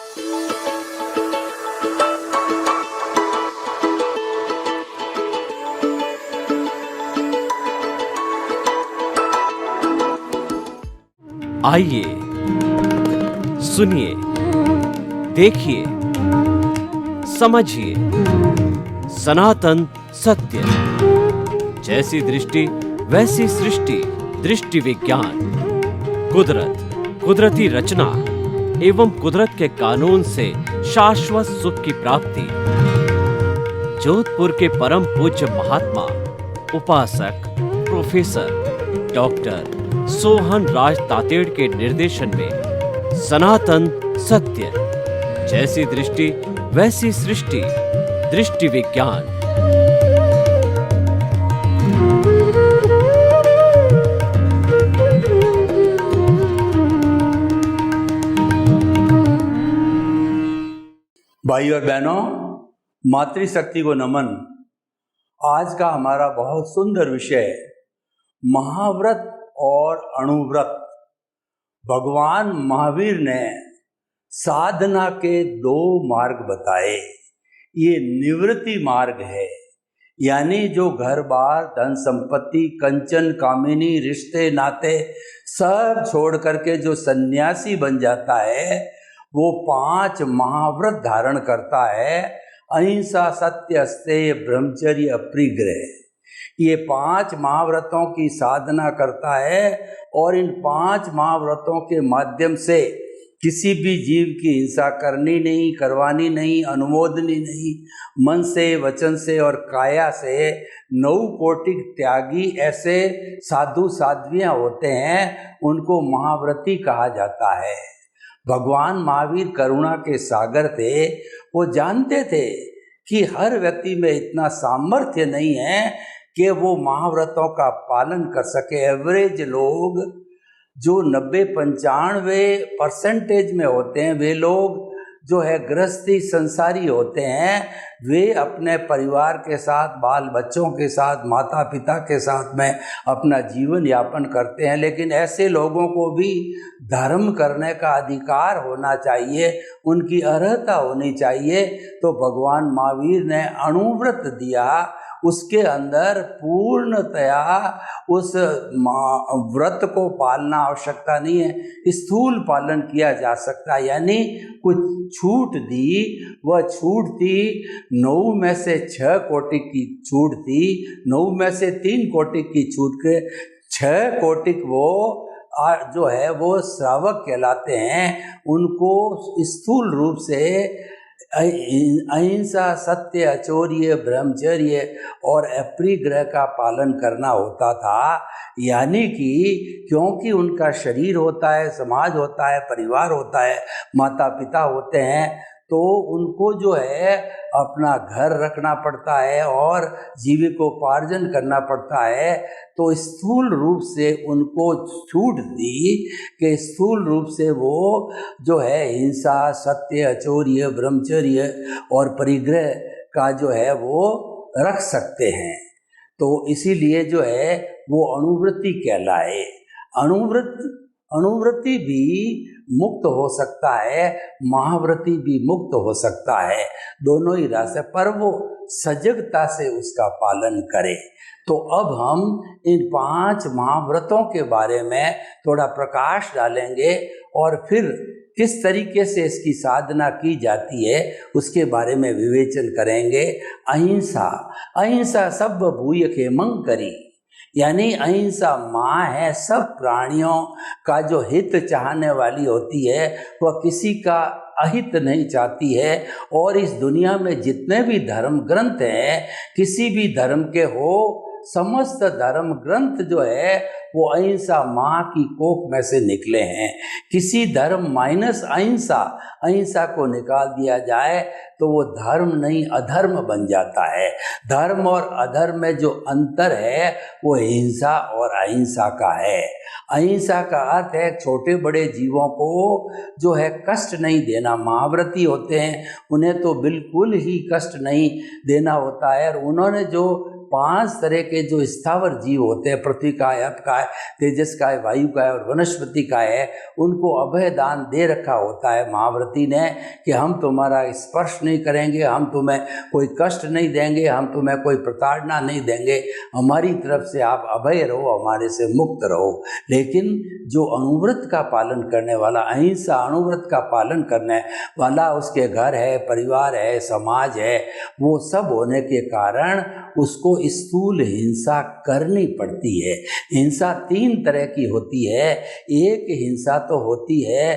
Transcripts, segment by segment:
आइए, सुनिए, देखिए, समझिए सनातन सत्य। जैसी दृष्टि वैसी सृष्टि, दृष्टि विज्ञान। कुदरत, कुदरती रचना एवं कुदरत के कानून से शाश्वत सुख की प्राप्ति। जोधपुर के परम पूज्य महात्मा उपासक प्रोफेसर डॉक्टर सोहन राज तातेड़ के निर्देशन में सनातन सत्य। जैसी दृष्टि वैसी सृष्टि, दृष्टि विज्ञान। भाई और बहनों, मातृशक्ति को नमन। आज का हमारा बहुत सुंदर विषय महाव्रत और अणुव्रत। भगवान महावीर ने साधना के दो मार्ग बताए। ये निवृत्ति मार्ग है, यानी जो घर बार, धन संपत्ति, कंचन कामिनी, रिश्ते नाते सब छोड़ करके जो सन्यासी बन जाता है वो 5 महाव्रत धारण करता है। अहिंसा, सत्य, अस्तेय, ब्रह्मचर्य, अपरिग्रह। ये 5 महाव्रतों की साधना करता है और इन 5 महाव्रतों के माध्यम से किसी भी जीव की हिंसा करनी नहीं, करवानी नहीं, अनुमोदनी नहीं। मन से, वचन से और काया से 9 कोटि त्यागी ऐसे साधु साध्वियाँ होते हैं, उनको महाव्रती कहा जाता है। भगवान महावीर करुणा के सागर थे। वो जानते थे कि हर व्यक्ति में इतना सामर्थ्य नहीं है कि वो महाव्रतों का पालन कर सके। एवरेज लोग जो 90-95% में होते हैं, वे लोग जो है गृहस्थी संसारी होते हैं। वे अपने परिवार के साथ, बाल बच्चों के साथ, माता पिता के साथ में अपना जीवन यापन करते हैं। लेकिन ऐसे लोगों को भी धर्म करने का अधिकार होना चाहिए, उनकी अर्हता होनी चाहिए। तो भगवान महावीर ने अणुव्रत दिया। उसके अंदर पूर्णतया उस व्रत को पालना आवश्यकता नहीं है, स्थूल पालन किया जा सकता है। यानी कुछ छूट दी, वह छूट थी 9 में से 6 कोटि की छूट थी, 9 में से 3 कोटि की छूट के 6 कोटि वो जो है वो श्रावक कहलाते हैं। उनको स्थूल रूप से अहिंसा, सत्य, अचौर्य, ब्रह्मचर्य और अपरिग्रह का पालन करना होता था। यानी कि क्योंकि उनका शरीर होता है, समाज होता है, परिवार होता है, माता पिता होते हैं, तो उनको जो है अपना घर रखना पड़ता है और जीविकोपार्जन करना पड़ता है। तो स्थूल रूप से उनको छूट दी कि स्थूल रूप से वो जो है हिंसा, सत्य, अचौर्य, ब्रह्मचर्य और परिग्रह का जो है वो रख सकते हैं। तो इसीलिए जो है वो अणुव्रती कहलाए। अणुव्रती भी मुक्त हो सकता है, महाव्रती भी मुक्त हो सकता है, दोनों ही रास्ते पर वो सजगता से उसका पालन करे। तो अब हम इन 5 महाव्रतों के बारे में थोड़ा प्रकाश डालेंगे और फिर किस तरीके से इसकी साधना की जाती है उसके बारे में विवेचन करेंगे। अहिंसा सब भूय खेमं करी, यानी अहिंसा माँ है सब प्राणियों का जो हित चाहने वाली होती है। वह किसी का अहित नहीं चाहती है। और इस दुनिया में जितने भी धर्म ग्रंथ हैं, किसी भी धर्म के हो, समस्त धर्म ग्रंथ जो है वो अहिंसा माँ की कोख में से निकले हैं। किसी धर्म माइनस अहिंसा को निकाल दिया जाए तो वो धर्म नहीं अधर्म बन जाता है। धर्म और अधर्म में जो अंतर है वो हिंसा और अहिंसा का है। अहिंसा का अर्थ है छोटे बड़े जीवों को जो है कष्ट नहीं देना। महाव्रती होते हैं, उन्हें तो बिल्कुल ही कष्ट नहीं देना होता है। और उन्होंने जो 5 तरह के जो स्थावर जीव होते हैं, पृथ्वी का है, अप का है, तेजस का है, वायु का है और वनस्पति का है, उनको अभय दान दे रखा होता है महाव्रती ने कि हम तुम्हारा स्पर्श नहीं करेंगे, हम तुम्हें कोई कष्ट नहीं देंगे, हम तुम्हें कोई प्रताड़ना नहीं देंगे, हमारी तरफ से आप अभय रहो, हमारे से मुक्त रहो। लेकिन जो अणुव्रत का पालन करने वाला, अहिंसा अणुव्रत का पालन करने वाला, उसके घर है, परिवार है, समाज है, वो सब होने के कारण उसको स्थूल हिंसा करनी पड़ती है। हिंसा 3 तरह की होती है। एक हिंसा तो होती है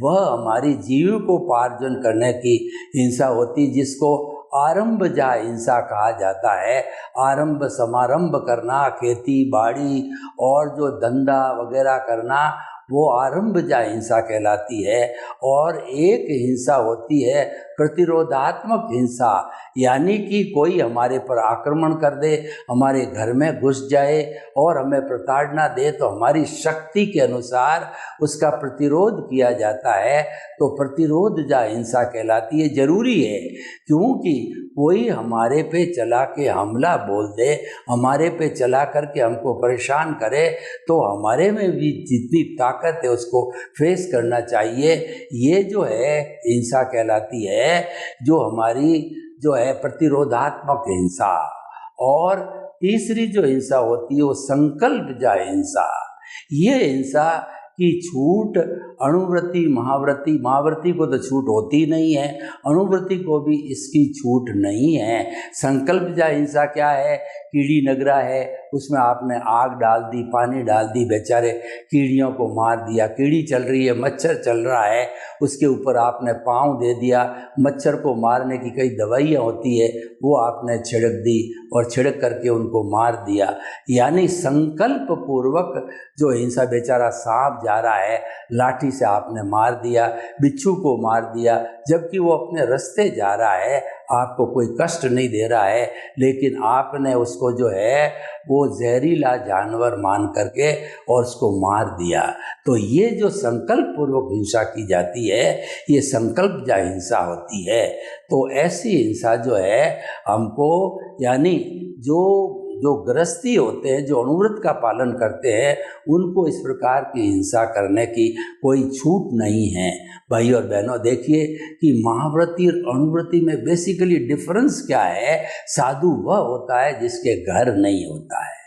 वह हमारी जीविकोपार्जन करने की हिंसा होती, जिसको आरंभजा हिंसा कहा जाता है। आरंभ समारंभ करना, खेती बाड़ी और जो धंधा वगैरह करना, वो आरंभजा हिंसा कहलाती है। और एक हिंसा होती है प्रतिरोधात्मक हिंसा, यानी कि कोई हमारे पर आक्रमण कर दे, हमारे घर में घुस जाए और हमें प्रताड़ना दे, तो हमारी शक्ति के अनुसार उसका प्रतिरोध किया जाता है, तो प्रतिरोधजा हिंसा कहलाती है। जरूरी है, क्योंकि कोई हमारे पे चला के हमला बोल दे, हमारे पे चला करके हमको परेशान करे, तो हमारे में भी जितनी ताकत है उसको फेस करना चाहिए। ये जो है हिंसा कहलाती है, जो हमारी जो है प्रतिरोधात्मक हिंसा। और तीसरी जो हिंसा होती है वो संकल्पजा हिंसा। ये हिंसा की छूट अणुव्रती महाव्रती को तो छूट होती नहीं है, अणुव्रती को भी इसकी छूट नहीं है। संकल्पजा हिंसा क्या है? कीड़ी नगरा है, उसमें आपने आग डाल दी, पानी डाल दी, बेचारे कीड़ियों को मार दिया। कीड़ी चल रही है, मच्छर चल रहा है, उसके ऊपर आपने पाँव दे दिया। मच्छर को मारने की कई दवाइयाँ होती है, वो आपने छिड़क दी और छिड़क करके उनको मार दिया। यानी संकल्प पूर्वक जो हिंसा, बेचारा सांप जा रहा है, लाठी से आपने मार दिया, बिच्छू को मार दिया, जबकि वो अपने रास्ते जा रहा है, आपको कोई कष्ट नहीं दे रहा है, लेकिन आपने उसको जो है वो जहरीला जानवर मान करके और उसको मार दिया। तो ये जो संकल्प पूर्वक हिंसा की जाती है, ये संकल्पजा हिंसा होती है। तो ऐसी हिंसा जो है हमको, यानी जो गृहस्थी होते हैं, जो अणुव्रत का पालन करते हैं, उनको इस प्रकार की हिंसा करने की कोई छूट नहीं है। भाई और बहनों, देखिए कि महाव्रती और अणुव्रती में बेसिकली डिफरेंस क्या है। साधु वह होता है जिसके घर नहीं होता है,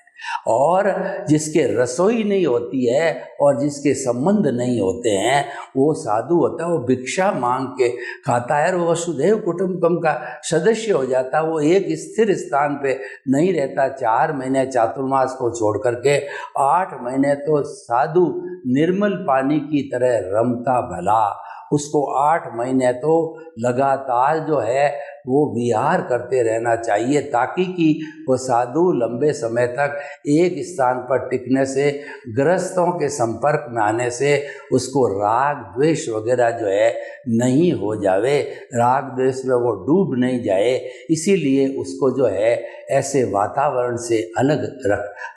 और जिसके रसोई नहीं होती है, और जिसके संबंध नहीं होते हैं, वो साधु होता है। वो भिक्षा मांग के खाता है और वो वसुधैव कुटुंबकम का सदस्य हो जाता है। वो एक स्थिर स्थान पे नहीं रहता। 4 महीने चातुर्मास को छोड़ करके 8 महीने तो साधु निर्मल पानी की तरह रमता भला। उसको 8 महीने तो लगातार जो है वो विहार करते रहना चाहिए, ताकि कि वो साधु लंबे समय तक एक स्थान पर टिकने से, गृहस्थों के संपर्क में आने से उसको राग द्वेष वगैरह जो है नहीं हो जावे, राग द्वेष में वो डूब नहीं जाए। इसीलिए उसको जो है ऐसे वातावरण से अलग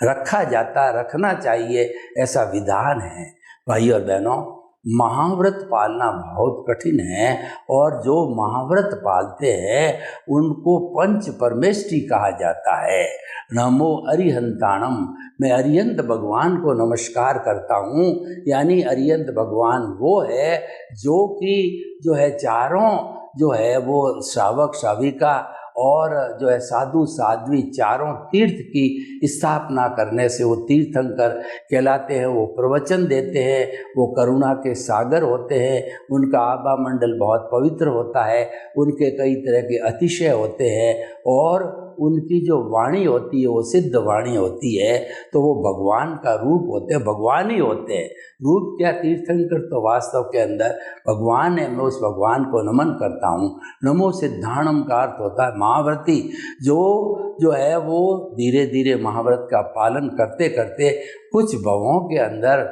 रखना चाहिए, ऐसा विधान है। भाई और बहनों, महाव्रत पालना बहुत कठिन है, और जो महाव्रत पालते हैं उनको पंच परमेष्टि कहा जाता है। नमो अरिहंताणम, मैं अरिहंत भगवान को नमस्कार करता हूँ। यानी अरिहंत भगवान वो है जो कि जो है चारों जो है वो श्रावक श्राविका और जो है साधु साध्वी चारों तीर्थ की स्थापना करने से वो तीर्थंकर कहलाते हैं। वो प्रवचन देते हैं, वो करुणा के सागर होते हैं, उनका आभा मंडल बहुत पवित्र होता है, उनके कई तरह के अतिशय होते हैं, और उनकी जो वाणी होती है वो सिद्ध वाणी होती है। तो वो भगवान का रूप होते हैं, भगवान ही होते हैं। रूप क्या, तीर्थंकर तो वास्तव के अंदर भगवान है। मैं उस भगवान को नमन करता हूँ। नमो सिद्धाणम का अर्थ होता है महाव्रती, जो है वो धीरे धीरे महाव्रत का पालन करते करते कुछ भवों के अंदर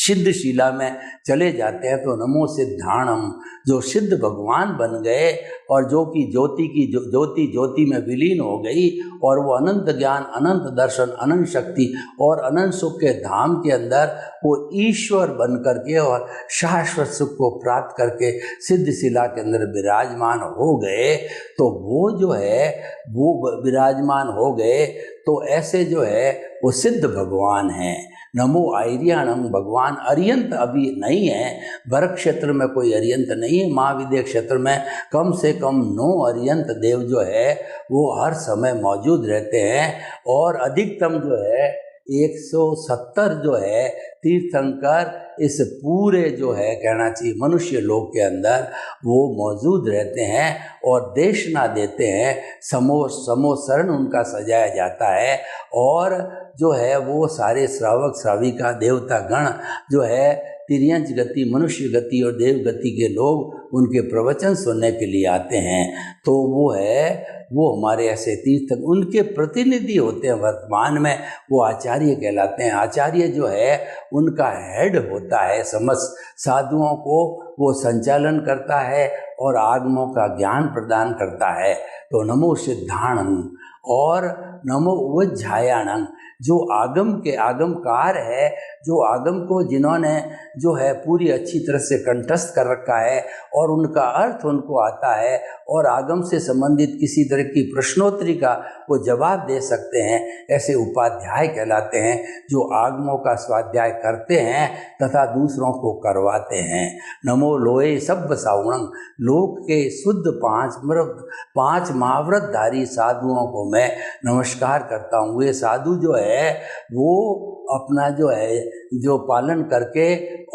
सिद्धशिला में चले जाते हैं तो नमो सिद्धाणम, जो सिद्ध भगवान बन गए और जो कि ज्योति में विलीन हो गई और वो अनंत ज्ञान, अनंत दर्शन, अनंत शक्ति और अनंत सुख के धाम के अंदर वो ईश्वर बन करके और शाश्वत सुख को प्राप्त करके सिद्धशिला के अंदर विराजमान हो गए। तो वो जो है वो विराजमान हो गए, तो ऐसे जो है वो सिद्ध भगवान हैं। नमो आर्याणम, भगवान अर्यंत अभी नहीं है, भरत क्षेत्र में कोई अर्यंत नहीं है, महाविद्य क्षेत्र में कम से कम 9 अर्यंत देव जो है वो हर समय मौजूद रहते हैं और अधिकतम जो है 170 जो है तीर्थंकर इस पूरे जो है कहना चाहिए मनुष्य लोक के अंदर वो मौजूद रहते हैं और देशना देते हैं। समोसरण उनका सजाया जाता है और जो है वो सारे श्रावक श्राविका देवता गण जो है तिर्यंच गति, मनुष्य गति और देव गति के लोग उनके प्रवचन सुनने के लिए आते हैं। तो वो हमारे ऐसे तीर्थ उनके प्रतिनिधि होते हैं। वर्तमान में वो आचार्य कहलाते हैं। आचार्य जो है उनका हेड होता है, समस्त साधुओं को वो संचालन करता है और आगमों का ज्ञान प्रदान करता है। तो नमो सिद्धाणं और नमो उज्जायाणं, जो आगम के आगमकार है, जो आगम को जिन्होंने जो है पूरी अच्छी तरह से कंठस्थ कर रखा है और उनका अर्थ उनको आता है और आगम से संबंधित किसी तरह की प्रश्नोत्तरी का वो जवाब दे सकते हैं, ऐसे उपाध्याय कहलाते हैं, जो आगमों का स्वाध्याय करते हैं तथा दूसरों को करवाते हैं। नमो लोए सब सावणं, लोक के शुद्ध 5 महाव्रतधारी साधुओं को मैं नमस्कार करता हूँ। ये साधु जो है वो अपना जो है जो पालन करके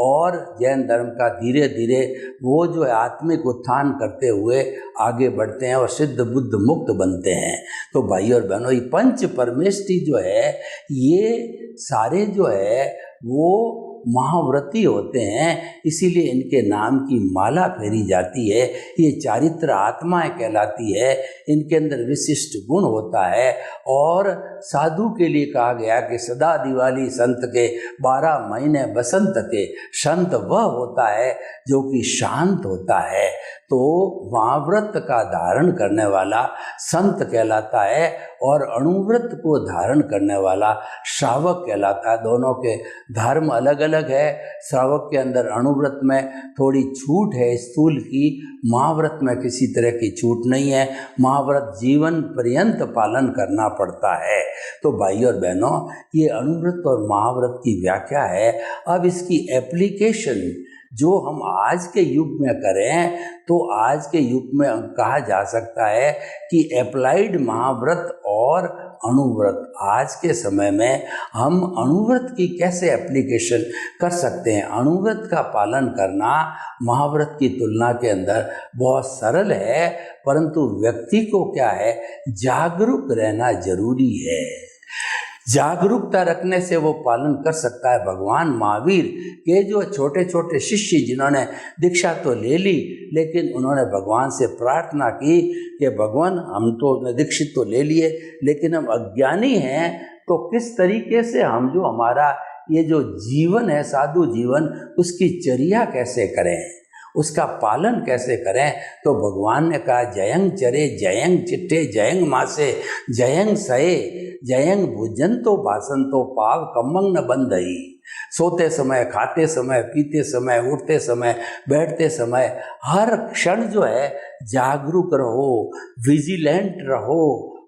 और जैन धर्म का धीरे धीरे वो जो है आत्मिक उत्थान करते हुए आगे बढ़ते हैं और सिद्ध बुद्ध मुक्त बनते हैं। तो भाई और बहनों, ये पंच परमेष्टि जो है ये सारे जो है वो महाव्रती होते हैं, इसीलिए इनके नाम की माला फेरी जाती है। ये चारित्र आत्माएं कहलाती है, इनके अंदर विशिष्ट गुण होता है और साधु के लिए कहा गया कि सदा दिवाली संत के 12 महीने बसंत के, संत वह होता है जो कि शांत होता है। तो महाव्रत का धारण करने वाला संत कहलाता है और अणुव्रत को धारण करने वाला श्रावक कहलाता है। दोनों के धर्म अलग अलग है। श्रावक के अंदर अणुव्रत में थोड़ी छूट है स्थूल की, महाव्रत में किसी तरह की छूट नहीं है। महाव्रत जीवन पर्यंत पालन करना पड़ता है। तो भाई और बहनों, ये अणुव्रत और महाव्रत की व्याख्या है। अब इसकी एप्लीकेशन जो हम आज के युग में करें तो आज के युग में कहा जा सकता है कि अप्लाइड महाव्रत और अणुव्रत, आज के समय में हम अणुव्रत की कैसे एप्लीकेशन कर सकते हैं। अणुव्रत का पालन करना महाव्रत की तुलना के अंदर बहुत सरल है, परंतु व्यक्ति को क्या है, जागरूक रहना जरूरी है। जागरूकता रखने से वो पालन कर सकता है। भगवान महावीर के जो छोटे छोटे शिष्य जिन्होंने दीक्षा तो ले ली, लेकिन उन्होंने भगवान से प्रार्थना की कि भगवान हम तो दीक्षित तो ले लिए लेकिन हम अज्ञानी हैं, तो किस तरीके से हम जो हमारा ये जो जीवन है साधु जीवन, उसकी चर्या कैसे करें, उसका पालन कैसे करें। तो भगवान ने कहा जयंग चरे जयंग चिट्ठे जयंग मासे जयंग सये जयंग भोजन तो भाषण तो पाव कमंग न बंधई। सोते समय, खाते समय, पीते समय, उठते समय, बैठते समय, हर क्षण जो है जागरूक रहो, विजिलेंट रहो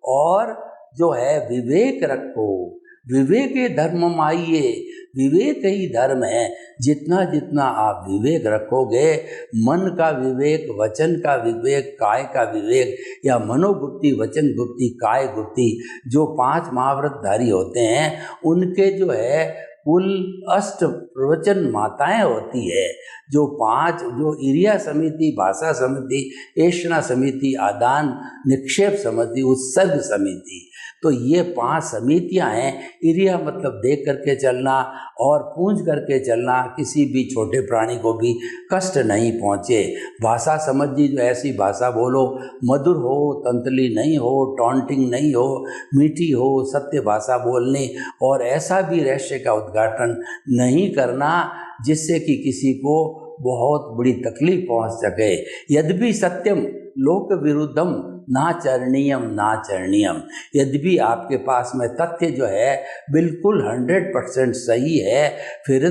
और जो है विवेक रखो। विवेक ही धर्म आइए, विवेक ही धर्म है। जितना जितना आप विवेक रखोगे, मन का विवेक, वचन का विवेक, काय का विवेक, या मनोगुप्ति, वचन गुप्ति, काय गुप्ति, जो 5 महाव्रतधारी होते हैं उनके जो है कुल 8 प्रवचन माताएं होती है। जो 5 जो इरिया समिति, भाषा समिति, ऐषणा समिति, आदान निक्षेप समिति, उत्सर्ग समिति, तो ये 5 समितियां हैं। इरिया मतलब देख करके चलना और पूंछ करके चलना, किसी भी छोटे प्राणी को भी कष्ट नहीं पहुँचे। भाषा समझी, जो ऐसी भाषा बोलो मधुर हो, तंतली नहीं हो, टॉन्टिंग नहीं हो, मीठी हो, सत्य भाषा बोलनी और ऐसा भी रहस्य का उद्घाटन नहीं करना जिससे कि किसी को बहुत बड़ी तकलीफ पहुंच सके। यद्यपि सत्यम लोक विरुद्धम नाचरणीयम नाचरणीयम, यद्यपि आपके पास में तथ्य जो है बिल्कुल 100% सही है, फिर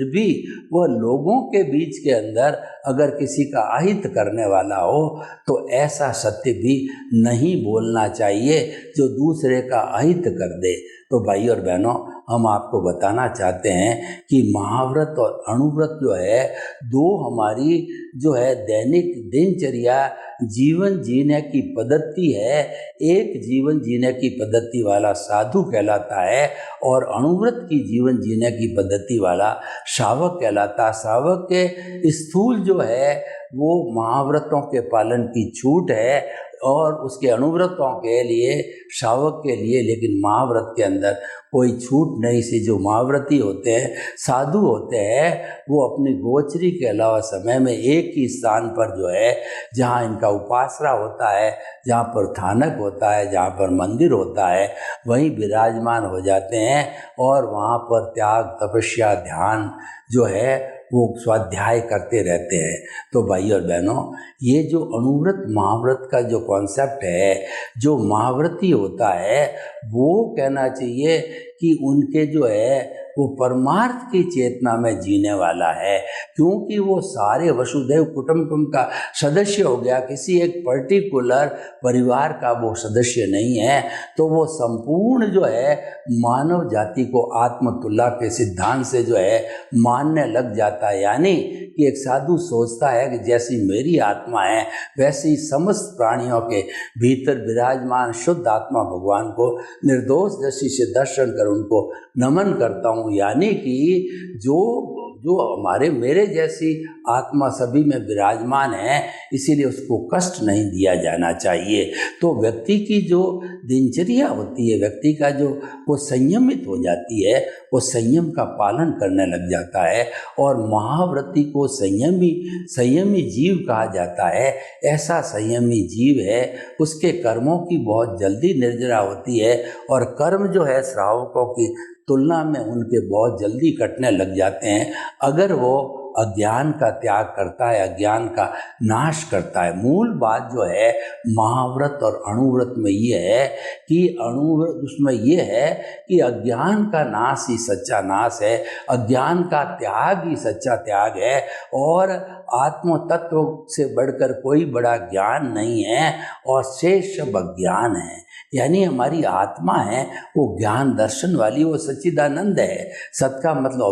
भी वह लोगों के बीच के अंदर अगर किसी का अहित करने वाला हो तो ऐसा सत्य भी नहीं बोलना चाहिए जो दूसरे का अहित कर दे। तो भाई और बहनों, हम आपको बताना चाहते हैं कि महाव्रत और अणुव्रत जो है दो हमारी जो है दैनिक दिनचर्या जीवन जीने की पद्धति है। एक जीवन जीने की पद्धति वाला साधु कहलाता है और अणुव्रत की जीवन जीने की पद्धति वाला श्रावक कहलाता। श्रावक के स्थूल जो है वो महाव्रतों के पालन की छूट है और उसके अणुव्रतों के लिए, श्रावक के लिए लेकिन महाव्रत के अंदर कोई छूट नहीं सी। जो महाव्रती होते हैं, साधु होते हैं, वो अपनी गोचरी के अलावा समय में एक ही स्थान पर जो है जहाँ इनका उपासना होता है, जहाँ पर थानक होता है, जहाँ पर मंदिर होता है, वहीं विराजमान हो जाते हैं और वहाँ पर त्याग, तपस्या, ध्यान जो है वो स्वाध्याय करते रहते हैं। तो भाई और बहनों, ये जो अणुव्रत महाव्रत का जो कॉन्सेप्ट है, जो महाव्रती होता है वो कहना चाहिए कि उनके जो है वो परमार्थ की चेतना में जीने वाला है, क्योंकि वो सारे वसुधैव कुटुंबकम का सदस्य हो गया, किसी एक पर्टिकुलर परिवार का वो सदस्य नहीं है। तो वो संपूर्ण जो है मानव जाति को आत्मतुल्य के सिद्धांत से जो है मानने लग जाता है। यानी कि एक साधु सोचता है कि जैसी मेरी आत्मा है वैसी समस्त प्राणियों के भीतर विराजमान शुद्ध आत्मा भगवान को निर्दोष दृष्टि से दर्शन कर उनको नमन करता हूँ। यानी कि जो हमारे मेरे जैसी आत्मा सभी में विराजमान है, इसीलिए उसको कष्ट नहीं दिया जाना चाहिए। तो व्यक्ति की जो दिनचर्या होती है, व्यक्ति का जो वो संयमित हो जाती है, वो संयम का पालन करने लग जाता है और महाव्रती को संयमी जीव कहा जाता है। ऐसा संयमी जीव है, उसके कर्मों की बहुत जल्दी निर्जरा होती है और कर्म जो है श्रावकों की तुलना में उनके बहुत जल्दी कटने लग जाते हैं अगर वो अज्ञान का त्याग करता है, अज्ञान का नाश करता है। मूल बात जो है महाव्रत और अणुव्रत में ये है कि अणुव्रत उसमें ये है कि अज्ञान का नाश ही सच्चा नाश है, अज्ञान का त्याग ही सच्चा त्याग है और आत्म तत्व से बढ़कर कोई बड़ा ज्ञान नहीं है और शेष सब अज्ञान है। यानी हमारी आत्मा है वो ज्ञान दर्शन वाली, वो सच्चिदानंद है। सत का मतलब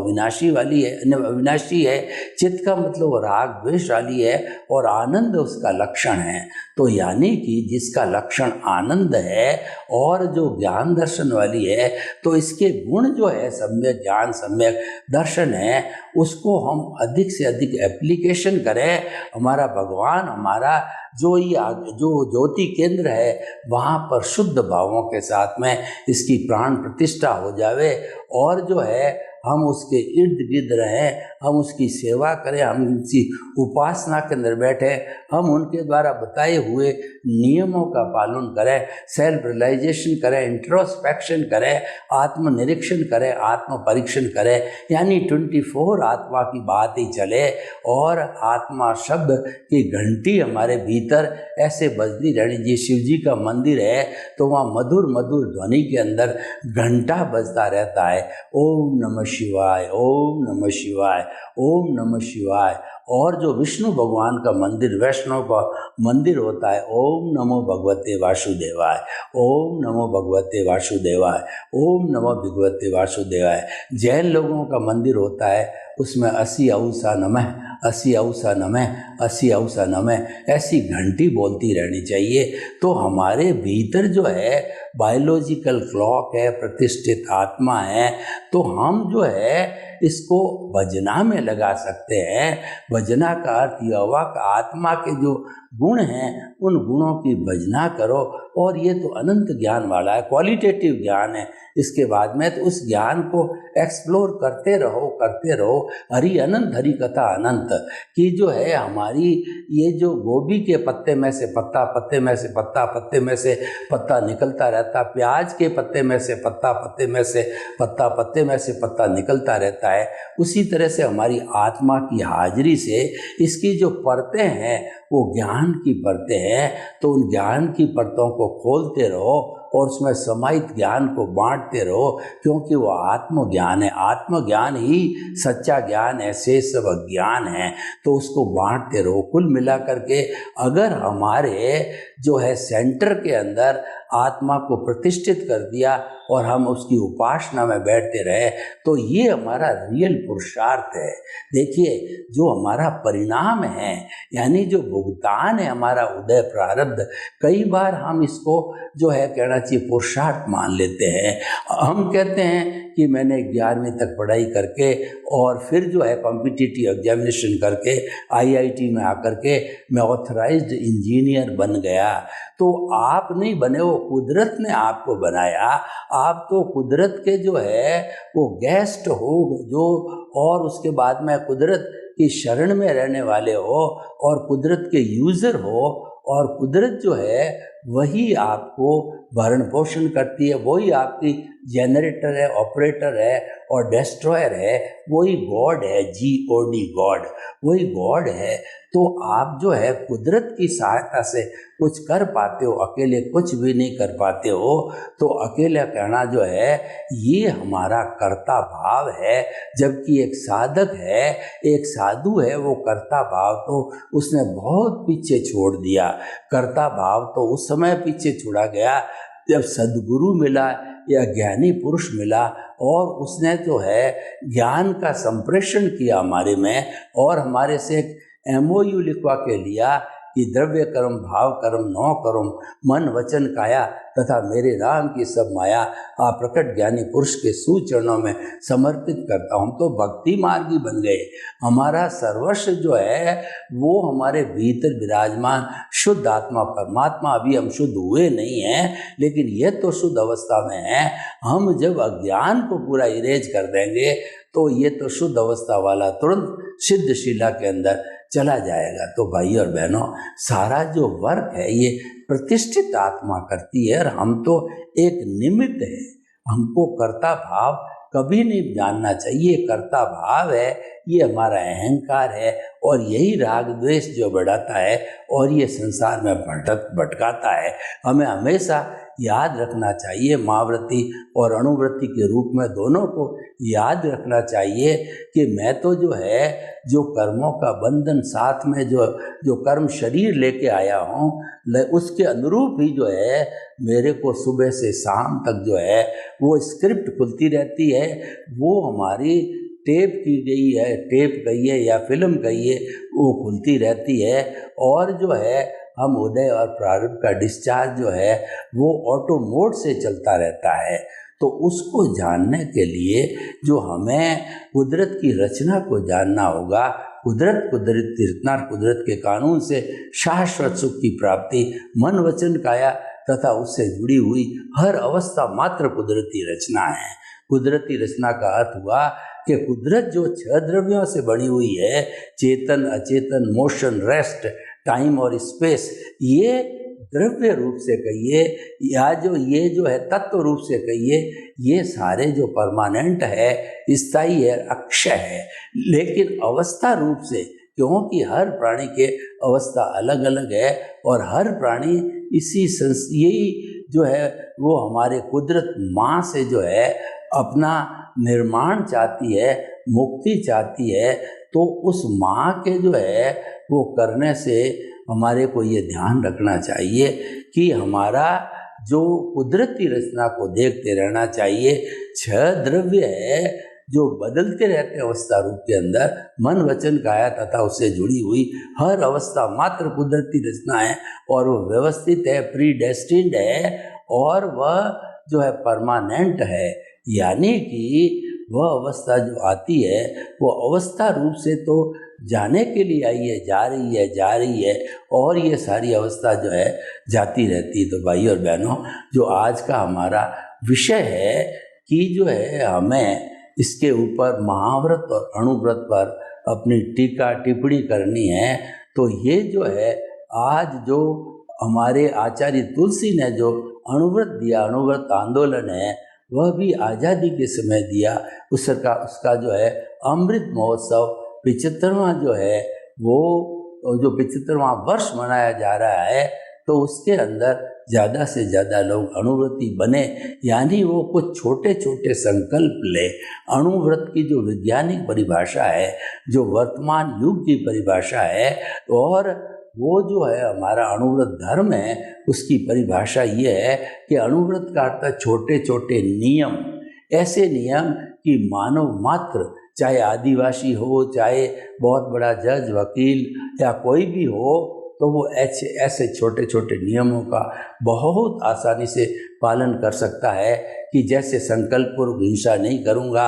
अविनाशी है, चित्त का मतलब वो राग द्वेष वाली है और आनंद उसका लक्षण है। तो यानी कि जिसका लक्षण आनंद है और जो ज्ञान दर्शन वाली है, तो इसके गुण जो है सम्यक ज्ञान सम्यक दर्शन है, उसको हम अधिक से अधिक एप्लीकेशन करें। हमारा भगवान, हमारा जो ज्योति केंद्र है, वहाँ पर शुद्ध भावों के साथ में इसकी प्राण प्रतिष्ठा हो जावे और जो है हम उसके इर्द गिर्द रहें, हम उसकी सेवा करें, हम उसकी उपासना के अंदर बैठे, हम उनके द्वारा बताए हुए नियमों का पालन करें, सेल्फ रियलाइजेशन करें, इंट्रोस्पेक्शन करें, आत्मनिरीक्षण करें, आत्म परीक्षण करें। यानी 24 आत्मा की बात ही चले और आत्मा शब्द की घंटी हमारे भीतर ऐसे बजती रहनी। जी शिव जी का मंदिर है तो वहाँ मधुर मधुर ध्वनि के अंदर घंटा बजता रहता है, ओम नमः शिवाय, ओम नमः शिवाय, ओम नमः शिवाय। और जो विष्णु भगवान का मंदिर, वैष्णव का मंदिर होता है, ओम नमो भगवते वासुदेवाय, ओम नमो भगवते वासुदेवाय, ओम नमो भगवते वासुदेवाय। जैन लोगों का मंदिर होता है, उसमें 80 औसा नमः, 80 औसा नमः, 80 औसा नमः ऐसी घंटी बोलती रहनी चाहिए। तो हमारे भीतर जो है बायोलॉजिकल क्लॉक है, प्रतिष्ठित आत्मा है, तो हम जो है इसको भजना में लगा सकते हैं। भजना का अर्थ यहोवा का आत्मा के जो गुण हैं उन गुणों की भजना करो, और ये तो अनंत ज्ञान वाला है, क्वालिटेटिव ज्ञान है। इसके बाद में तो उस ज्ञान को एक्सप्लोर करते रहो। हरि अनंत, हरि कथा अनंत कि जो है हमारी ये जो गोभी के पत्ते में से पत्ता, पत्ते में से पत्ता, पत्ते में से पत्ता निकलता रहता, प्याज के पत्ते में से पत्ता, पत्ते में से पत्ता, पत्ते में से पत्ता निकलता रहता है, उसी तरह से हमारी आत्मा की हाजिरी से इसकी जो परतें हैं वो ज्ञान की परतें हैं। तो उन ज्ञान की परतों को खोलते रहो और उसमें समाहित ज्ञान को बांटते रहो, क्योंकि वो आत्मज्ञान है। आत्मज्ञान ही सच्चा ज्ञान है, शेष सब अज्ञान है। तो उसको बांटते रहो। कुल मिलाकर के अगर हमारे जो है सेंटर के अंदर आत्मा को प्रतिष्ठित कर दिया और हम उसकी उपासना में बैठते रहे, तो ये हमारा रियल पुरुषार्थ है। देखिए, जो हमारा परिणाम है, यानी जो भुगतान है हमारा उदय प्रारब्ध, कई बार हम इसको जो है कहना चाहिए पुरुषार्थ मान लेते हैं। हम कहते हैं कि मैंने 11वीं तक पढ़ाई करके और फिर जो है कॉम्पिटिटिव एग्जामिनेशन करके IIT में आकर के मैं ऑथराइज्ड इंजीनियर बन गया। तो आप नहीं बने, वो कुदरत ने आपको बनाया। आप तो कुदरत के जो है वो गेस्ट हो जो, और उसके बाद में कुदरत की शरण में रहने वाले हो और कुदरत के यूज़र हो, और कुदरत जो है वही आपको भरण पोषण करती है, वही आपकी जनरेटर है, ऑपरेटर है और डिस्ट्रॉयर है। वही गॉड है, GOD गॉड, वही गॉड है। तो आप जो है कुदरत की सहायता से कुछ कर पाते हो, अकेले कुछ भी नहीं कर पाते हो। तो अकेला कहना जो है ये हमारा कर्ता भाव है। जबकि एक साधक है, एक साधु है, वो कर्ता भाव तो उसने बहुत पीछे छोड़ दिया। कर्ता भाव तो उस समय पीछे छोड़ा गया जब सद्गुरु मिला या ज्ञानी पुरुष मिला और उसने जो है ज्ञान का संप्रेषण किया हमारे में, और हमारे से एक MOU लिखवा के लिया कि द्रव्य कर्म, भाव कर्म, नौ कर्म, मन वचन काया तथा मेरे राम की सब माया आप प्रकट ज्ञानी पुरुष के सुचरणों में समर्पित करता हूँ। तो भक्ति मार्गी बन गए। हमारा सर्वस्व जो है वो हमारे भीतर विराजमान शुद्ध आत्मा परमात्मा। अभी हम शुद्ध हुए नहीं हैं, लेकिन ये तो शुद्ध अवस्था में है। हम जब अज्ञान को पूरा इरेज कर देंगे तो ये तो शुद्ध अवस्था वाला तुरंत सिद्धशिला के अंदर चला जाएगा। तो भाई और बहनों, सारा जो वर्क है ये प्रतिष्ठित आत्मा करती है और हम तो एक निमित्त है। हमको कर्ता भाव कभी नहीं जानना चाहिए। कर्ता भाव है ये हमारा अहंकार है, और यही राग द्वेष जो बढ़ाता है और ये संसार में भटकाता है। हमें हमेशा याद रखना चाहिए, महावृत्ति और अणुवृत्ति के रूप में दोनों को याद रखना चाहिए कि मैं तो जो है जो कर्मों का बंधन साथ में जो कर्म शरीर लेके आया हूँ, उसके अनुरूप ही जो है मेरे को सुबह से शाम तक जो है वो स्क्रिप्ट खुलती रहती है। वो हमारी टेप की गई है, टेप कहिए या फिल्म कहिए, वो खुलती रहती है। और जो है हम उदय और प्रारंभ का डिस्चार्ज जो है वो ऑटो मोड से चलता रहता है। तो उसको जानने के लिए जो हमें कुदरत की रचना को जानना होगा, कुदरत के कानून से शाश्वत सुख की प्राप्ति, मन वचन काया तथा उससे जुड़ी हुई हर अवस्था मात्र कुदरती रचना है। कुदरती रचना का अर्थ हुआ कि कुदरत जो 6 द्रव्यों से बनी हुई है, चेतन, अचेतन, मोशन, रेस्ट, टाइम और स्पेस, ये द्रव्य रूप से कहिए या ये जो है तत्व रूप से कहिए, ये सारे जो परमानेंट है, स्थायी है, अक्षय है। लेकिन अवस्था रूप से, क्योंकि हर प्राणी के अवस्था अलग अलग है और हर प्राणी यही जो है वो हमारे कुदरत माँ से जो है अपना निर्माण चाहती है, मुक्ति चाहती है। तो उस माँ के जो है वो करने से हमारे को ये ध्यान रखना चाहिए कि हमारा जो कुदरती रचना को देखते रहना चाहिए। 6 द्रव्य है जो बदलते रहते अवस्था रूप के अंदर, मन वचन काया तथा उससे जुड़ी हुई हर अवस्था मात्र कुदरती रचना है, और वो व्यवस्थित है, प्रीडेस्टिन्ड है, और वह जो है परमानेंट है। यानी कि वह अवस्था जो आती है वो अवस्था रूप से तो जाने के लिए आई है, जा रही है और ये सारी अवस्था जो है जाती रहती है। तो भाई और बहनों, जो आज का हमारा विषय है कि जो है हमें इसके ऊपर महाव्रत और अणुव्रत पर अपनी टीका टिप्पणी करनी है। तो ये जो है आज जो हमारे आचार्य तुलसी ने जो अणुव्रत दिया, अणुव्रत आंदोलन है, वह भी आज़ादी के समय दिया। उसका जो है अमृत महोत्सव 75वां जो है वो जो 75वां वर्ष मनाया जा रहा है, तो उसके अंदर ज़्यादा से ज़्यादा लोग अणुव्रती बने, यानी वो कुछ छोटे छोटे संकल्प ले। अणुव्रत की जो वैज्ञानिक परिभाषा है, जो वर्तमान युग की परिभाषा है, और वो जो है हमारा अणुव्रत धर्म है, उसकी परिभाषा ये है कि अणुव्रत का अर्थ छोटे छोटे नियम, ऐसे नियम कि मानव मात्र, चाहे आदिवासी हो, चाहे बहुत बड़ा जज, वकील या कोई भी हो, तो वो ऐसे छोटे छोटे नियमों का बहुत आसानी से पालन कर सकता है। कि जैसे संकल्प पूर्वक हिंसा नहीं करूँगा,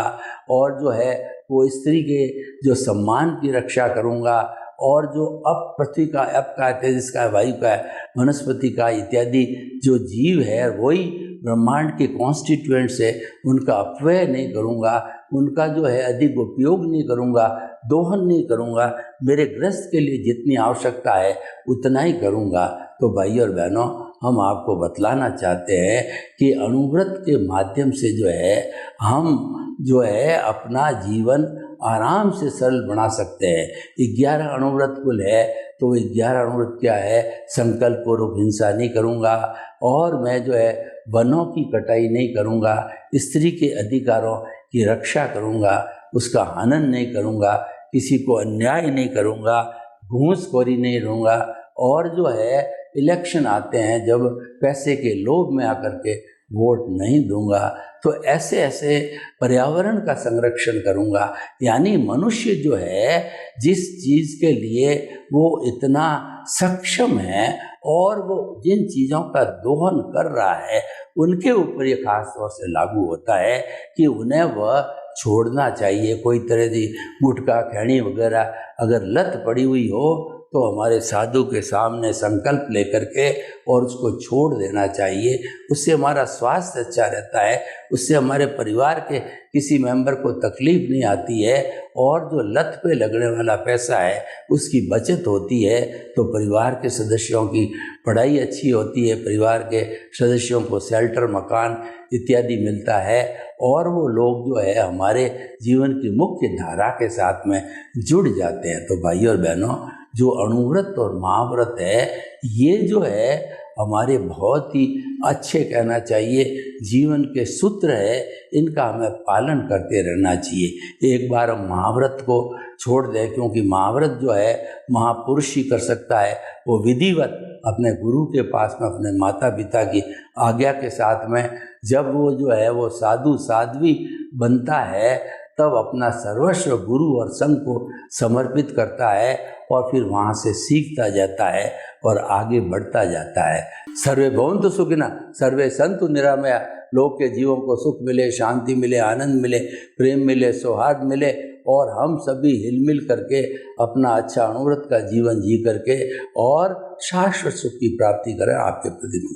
और जो है वो स्त्री के जो सम्मान की रक्षा करूँगा, और जो अप पृथ्वी का, अप का, तेजस का, वायु का, वनस्पति का इत्यादि जो जीव है, वही ब्रह्मांड के कॉन्स्टिट्यूएंट्स है, उनका अपव्यय नहीं करूँगा, उनका जो है अधिक उपयोग नहीं करूँगा, दोहन नहीं करूँगा, मेरे गृहस्थ के लिए जितनी आवश्यकता है उतना ही करूँगा। तो भाई और बहनों, हम आपको बतलाना चाहते हैं कि अणुव्रत के माध्यम से जो है हम जो है अपना जीवन आराम से सरल बना सकते हैं। 11 अणुव्रत कुल है, तो 11 अणुव्रत क्या है? संकल्प पूर्वक हिंसा नहीं करूँगा, और मैं जो है वनों की कटाई नहीं करूँगा, स्त्री के अधिकारों की रक्षा करूँगा, उसका हनन नहीं करूँगा, किसी को अन्याय नहीं करूँगा, घूसखोरी नहीं रहूँगा, और जो है इलेक्शन आते हैं जब पैसे के लोभ में आकर के वोट नहीं दूंगा, तो ऐसे ऐसे पर्यावरण का संरक्षण करूंगा। यानी मनुष्य जो है जिस चीज़ के लिए वो इतना सक्षम है और वो जिन चीज़ों का दोहन कर रहा है, उनके ऊपर ये खास तौर से लागू होता है कि उन्हें वह छोड़ना चाहिए। कोई तरह की गुटखा, खैनी वगैरह अगर लत पड़ी हुई हो, तो हमारे साधु के सामने संकल्प लेकर के और उसको छोड़ देना चाहिए। उससे हमारा स्वास्थ्य अच्छा रहता है, उससे हमारे परिवार के किसी मेंबर को तकलीफ नहीं आती है, और जो लत पे लगने वाला पैसा है उसकी बचत होती है, तो परिवार के सदस्यों की पढ़ाई अच्छी होती है, परिवार के सदस्यों को शेल्टर, मकान इत्यादि मिलता है, और वो लोग जो है हमारे जीवन की मुख्य धारा के साथ में जुड़ जाते हैं। तो भाई और बहनों, जो अणुव्रत और महाव्रत है, ये जो है हमारे बहुत ही अच्छे, कहना चाहिए, जीवन के सूत्र है, इनका हमें पालन करते रहना चाहिए। एक बार हम महाव्रत को छोड़ दें, क्योंकि महाव्रत जो है महापुरुष ही कर सकता है, वो विधिवत अपने गुरु के पास में, अपने माता पिता की आज्ञा के साथ में, जब वो जो है वो साधु साध्वी बनता है, तब अपना सर्वस्व गुरु और संघ को समर्पित करता है, और फिर वहाँ से सीखता जाता है और आगे बढ़ता जाता है। सर्वे भवन्तु सुखिनः, सर्वे सन्तु निरामया। लोग के जीवों को सुख मिले, शांति मिले, आनंद मिले, प्रेम मिले, सौहार्द मिले, और हम सभी हिलमिल करके अपना अच्छा अणुव्रत का जीवन जी करके और शाश्वत सुख की प्राप्ति करें। आपके प्रति